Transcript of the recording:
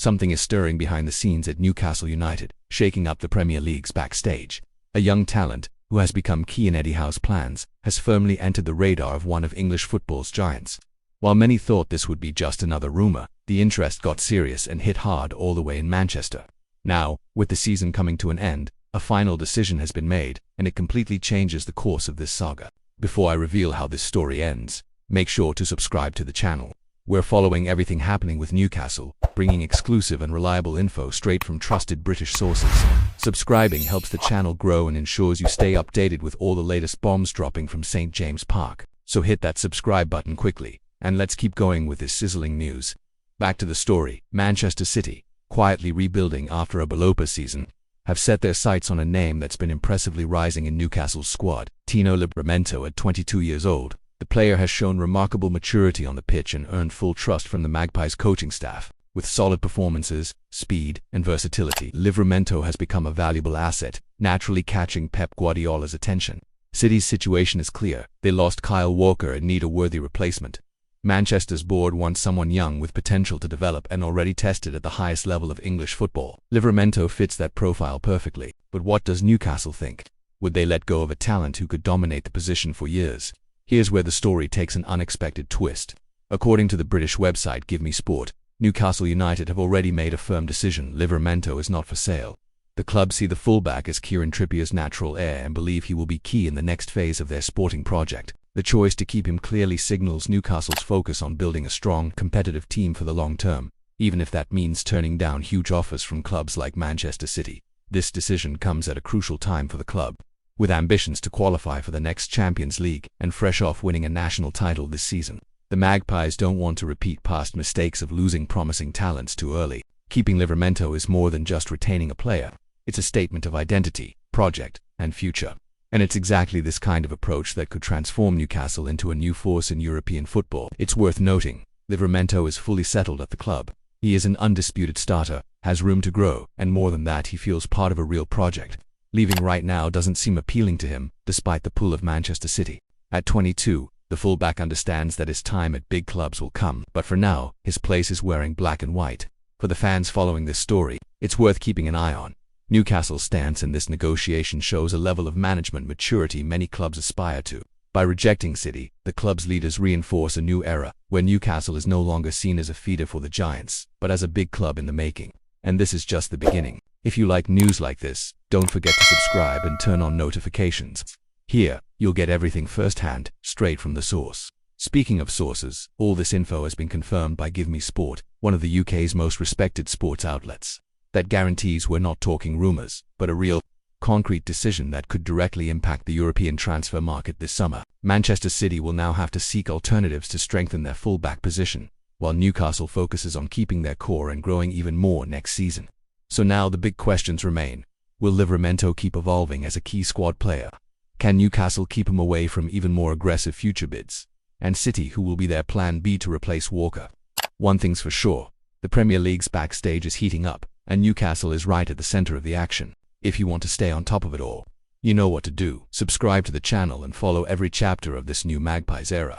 Something is stirring behind the scenes at Newcastle United, shaking up the Premier League's backstage. A young talent, who has become key in Eddie Howe's plans, has firmly entered the radar of one of English football's giants. While many thought this would be just another rumour, the interest got serious and hit hard all the way in Manchester. Now, with the season coming to an end, a final decision has been made, and it completely changes the course of this saga. Before I reveal how this story ends, make sure to subscribe to the channel. We're following everything happening with Newcastle, bringing exclusive and reliable info straight from trusted British sources. Subscribing helps the channel grow and ensures you stay updated with all the latest bombs dropping from St. James Park. So hit that subscribe button quickly, and let's keep going with this sizzling news. Back to the story. Manchester City, quietly rebuilding after a below-par season, have set their sights on a name that's been impressively rising in Newcastle's squad. Tino Livramento, at 22 years old, the player has shown remarkable maturity on the pitch and earned full trust from the Magpies coaching staff. With solid performances, speed, and versatility, Livramento has become a valuable asset, naturally catching Pep Guardiola's attention. City's situation is clear. They lost Kyle Walker and need a worthy replacement. Manchester's board wants someone young with potential to develop and already tested at the highest level of English football. Livramento fits that profile perfectly. But what does Newcastle think? Would they let go of a talent who could dominate the position for years? Here's where the story takes an unexpected twist. According to the British website Give Me Sport, Newcastle United have already made a firm decision. Livramento is not for sale. The club see the fullback as Kieran Trippier's natural heir and believe he will be key in the next phase of their sporting project. The choice to keep him clearly signals Newcastle's focus on building a strong, competitive team for the long term, even if that means turning down huge offers from clubs like Manchester City. This decision comes at a crucial time for the club. With ambitions to qualify for the next Champions League and fresh off winning a national title this season, the Magpies don't want to repeat past mistakes of losing promising talents too early. Keeping Livramento is more than just retaining a player. It's a statement of identity, project, and future. And it's exactly this kind of approach that could transform Newcastle into a new force in European football. It's worth noting, Livramento is fully settled at the club. He is an undisputed starter, has room to grow, and more than that, he feels part of a real project. Leaving right now doesn't seem appealing to him, despite the pull of Manchester City. At 22, the fullback understands that his time at big clubs will come, but for now, his place is wearing black and white. For the fans following this story, it's worth keeping an eye on. Newcastle's stance in this negotiation shows a level of management maturity many clubs aspire to. By rejecting City, the club's leaders reinforce a new era, where Newcastle is no longer seen as a feeder for the Giants, but as a big club in the making. And this is just the beginning. If you like news like this, don't forget to subscribe and turn on notifications. Here, you'll get everything firsthand, straight from the source. Speaking of sources, all this info has been confirmed by Give Me Sport, one of the UK's most respected sports outlets. That guarantees we're not talking rumours, but a real, concrete decision that could directly impact the European transfer market this summer. Manchester City will now have to seek alternatives to strengthen their fullback position, while Newcastle focuses on keeping their core and growing even more next season. So now the big questions remain. Will Livramento keep evolving as a key squad player? Can Newcastle keep him away from even more aggressive future bids? And City, who will be their plan B to replace Walker? One thing's for sure, the Premier League's backstage is heating up, and Newcastle is right at the center of the action. If you want to stay on top of it all, you know what to do. Subscribe to the channel and follow every chapter of this new Magpies era.